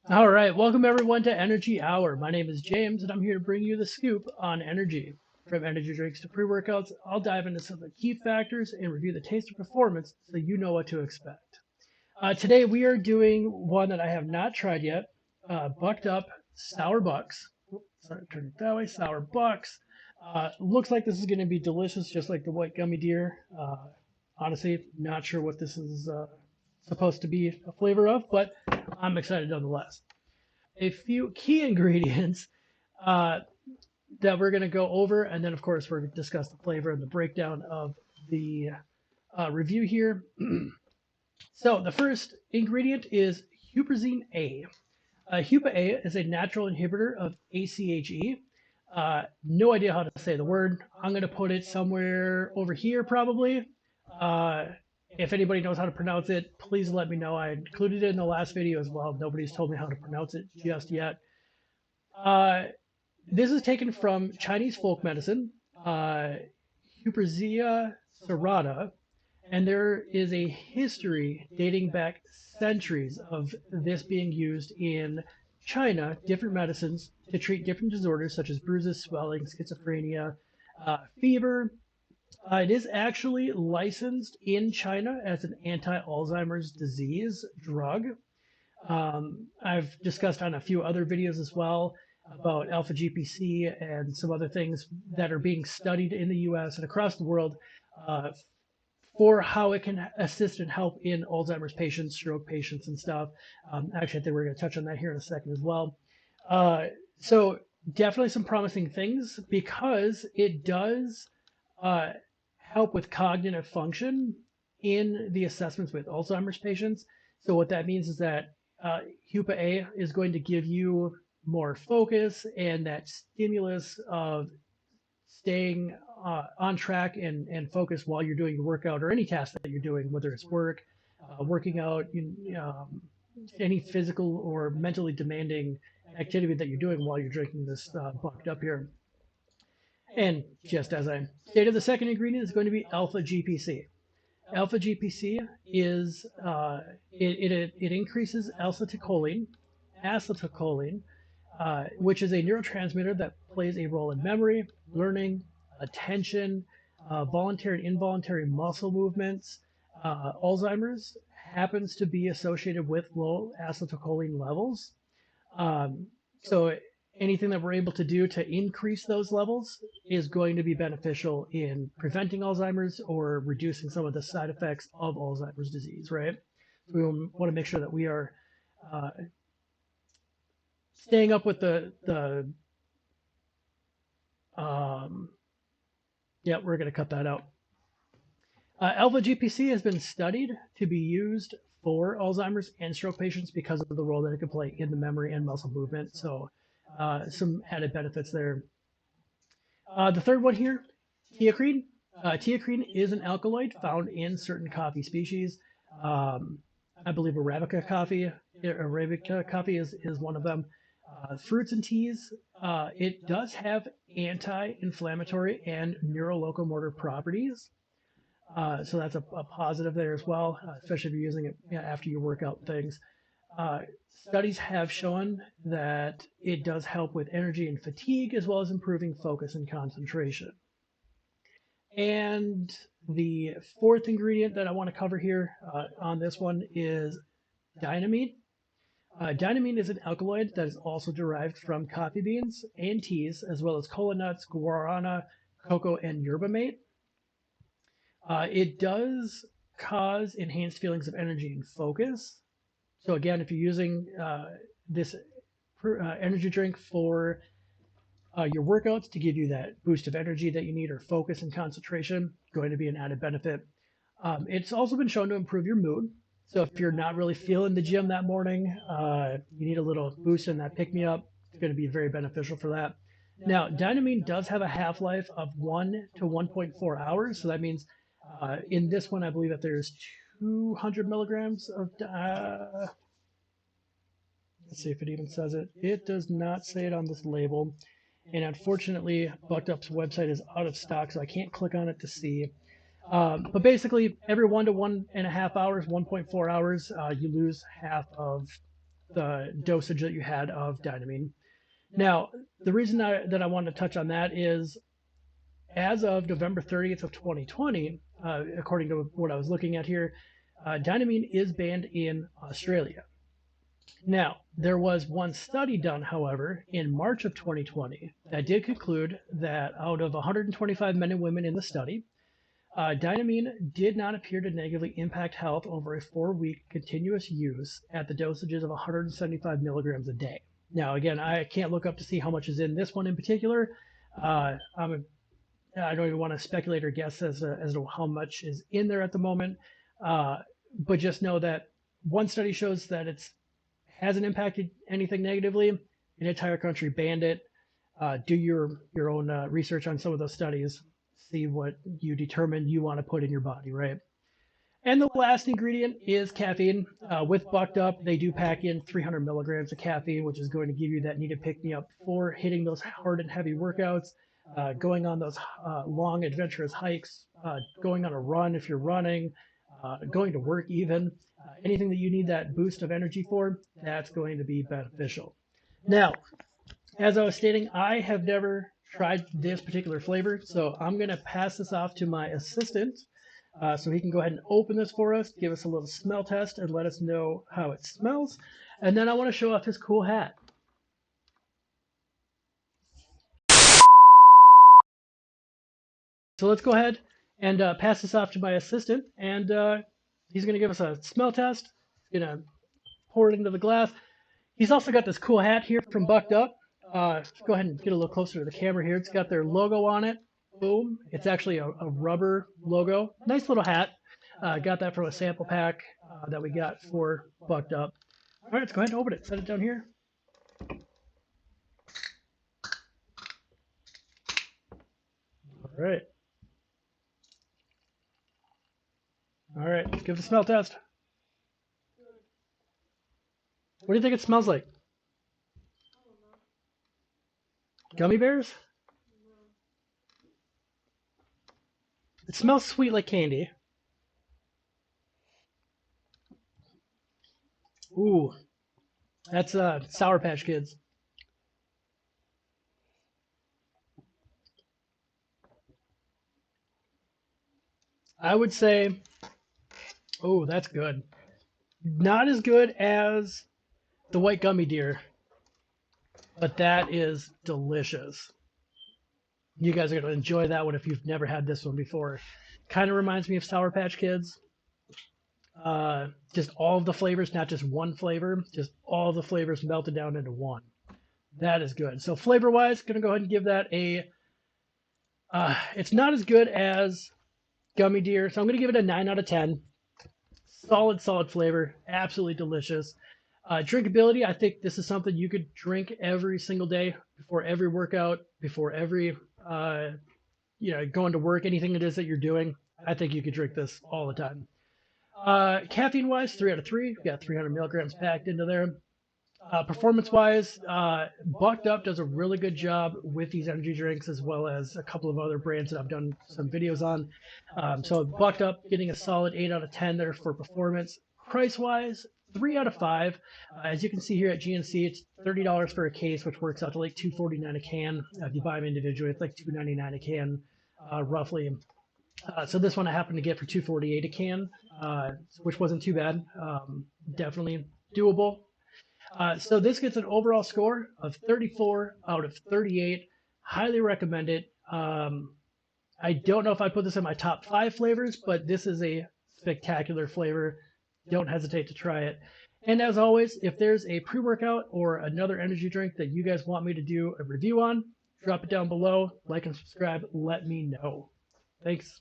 All right, welcome everyone to Energy Hour. My name is James, and I'm here to bring you the scoop on energy. From energy drinks to pre workouts, I'll dive into some of the key factors and review the taste of performance so you know what to expect. Today, we are doing one that I have not tried yet, Bucked Up Sour Bucks. Sorry, turn it that way, Sour Bucks. Looks like this is going to be delicious, just like the white gummy deer. Honestly, not sure what this is supposed to be a flavor of, but I'm excited nonetheless. A few key ingredients uh, that we're going to go over, and then of course we're going to discuss the flavor and the breakdown of the review here. So the first ingredient is huperzine A. Hupa A is a natural inhibitor of ACHE. No idea how to say the word. I'm going to put it somewhere over here probably. Uh, if anybody knows how to pronounce it, please let me know. I included it in the last video as well. Nobody's told me how to pronounce it just yet. Uh, this is taken from Chinese folk medicine, uh, Huperzia serrata, and there is a history dating back centuries of this being used in China, different medicines to treat different disorders such as bruises, swelling, schizophrenia, fever. It is actually licensed in China as an anti-Alzheimer's disease drug. I've discussed on a few other videos as well about alpha GPC and some other things that are being studied in the US and across the world uh, for how it can assist and help in Alzheimer's patients, stroke patients, and stuff. Actually, I think we're going to touch on that here in a second as well. So, definitely some promising things because it does uh, help with cognitive function in the assessments with Alzheimer's patients. So what that means is that HUPA A is going to give you more focus and that stimulus of staying on track and focus while you're doing your workout or any task that you're doing, whether it's work, working out, any physical or mentally demanding activity that you're doing while you're drinking this bucked up here. And just as I stated, the second ingredient is going to be alpha GPC. Alpha GPC is it increases acetylcholine, which is a neurotransmitter that plays a role in memory, learning, attention, voluntary and involuntary muscle movements. Alzheimer's happens to be associated with low acetylcholine levels. Um, so anything that we're able to do to increase those levels is going to be beneficial in preventing Alzheimer's or reducing some of the side effects of Alzheimer's disease, right? So we want to make sure that we are uh, staying up with the um, yeah, we're going to cut that out. Alpha GPC has been studied to be used for Alzheimer's and stroke patients because of the role that it can play in the memory and muscle movement. So some added benefits there. The third one here, teacrine. Teacrine is an alkaloid found in certain coffee species. Um, I believe Arabica coffee is one of them. Fruits and teas, it does have anti-inflammatory and neurolocomotor properties. So that's a positive there as well, especially if you're using it after you work out things. Uh, Studies have shown that it does help with energy and fatigue, as well as improving focus and concentration. And the fourth ingredient that I want to cover here on this one is dynamine. Dynamine is an alkaloid that is also derived from coffee beans and teas, as well as kola nuts, guarana, cocoa, and yerba mate. It does cause enhanced feelings of energy and focus. So again, if you're using this energy drink for your workouts to give you that boost of energy that you need or focus and concentration, going to be an added benefit. It's also been shown to improve your mood. So if you're not really feeling the gym that morning, you need a little boost in that pick me up. It's going to be very beneficial for that. Now, dynamine does have a half life of 1 to 1.4 hours. So that means in this one, I believe that there's 200 milligrams of. Let's see if it even says it. It does not say it on this label. And unfortunately, Bucked Up's website is out of stock, so I can't click on it to see. But basically, every 1 to 1.5 hours, 1.4 hours, you lose half of the dosage that you had of Dynamine. Now, the reason that I wanted to touch on that is as of November 30th of 2020, according to what I was looking at here, Dynamine is banned in Australia. Now, there was one study done, however, in March of 2020 that did conclude that out of 125 men and women in the study, Dynamine did not appear to negatively impact health over a 4-week continuous use at the dosages of 175 milligrams a day. Now, again, I can't look up to see how much is in this one in particular. I don't even want to speculate or guess as to how much is in there at the moment, but just know that one study shows that it hasn't impacted anything negatively. An entire country banned it. Do your own research on some of those studies. See what you determine you want to put in your body, right? And the last ingredient is caffeine. With Bucked Up, they do pack in 300 milligrams of caffeine, which is going to give you that needed pick-me-up for hitting those hard and heavy workouts, going on those long adventurous hikes, going on a run if you're running, going to work even. Anything that you need that boost of energy for, that's going to be beneficial. Now, as I was stating, I have never tried this particular flavor, so I'm going to pass this off to my assistant so he can go ahead and open this for us, give us a little smell test, and let us know how it smells. And then I want to show off his cool hat. So let's go ahead and pass this off to my assistant, and he's going to give us a smell test. He's going to pour it into the glass. He's also got this cool hat here from Bucked Up. Go ahead and get a little closer to the camera here. It's got their logo on it. Boom. It's actually a rubber logo. Nice little hat. Got that from a sample pack that we got for Bucked Up. All right, let's go ahead and open it. Set it down here. All right. All right, let's give it a smell test. What do you think it smells like? Gummy bears? It smells sweet like candy. Ooh, that's Sour Patch Kids. I would say, oh, that's good. Not as good as the white gummy deer, but that is delicious. You guys are going to enjoy that one if you've never had this one before. Kind of reminds me of Sour Patch Kids. Just all of the flavors, not just one flavor, just all of the flavors melted down into one. That is good. So flavor-wise, going to go ahead and give that a, it's not as good as Gummy Deer, so I'm going to give it a 9 out of 10. Solid flavor, absolutely delicious. Drinkability, I think this is something you could drink every single day, before every workout, before every, going to work, anything it is that you're doing. I think you could drink this all the time. Caffeine-wise, 3 out of 3. We've got 300 milligrams packed into there. Performance-wise, Bucked Up does a really good job with these energy drinks, as well as a couple of other brands that I've done some videos on. So Bucked Up getting a solid 8 out of 10 there for performance. Price-wise, 3 out of 5. As you can see here at GNC, it's $30 for a case, which works out to like $2.49 a can. If you buy them individually, it's like $2.99 a can, roughly. So this one I happened to get for $2.48 a can, which wasn't too bad. Definitely doable. So this gets an overall score of 34 out of 38. Highly recommend it. I don't know if I put this in my top 5 flavors, but this is a spectacular flavor. Don't hesitate to try it. And as always, if there's a pre-workout or another energy drink that you guys want me to do a review on, drop it down below, like and subscribe, let me know. Thanks.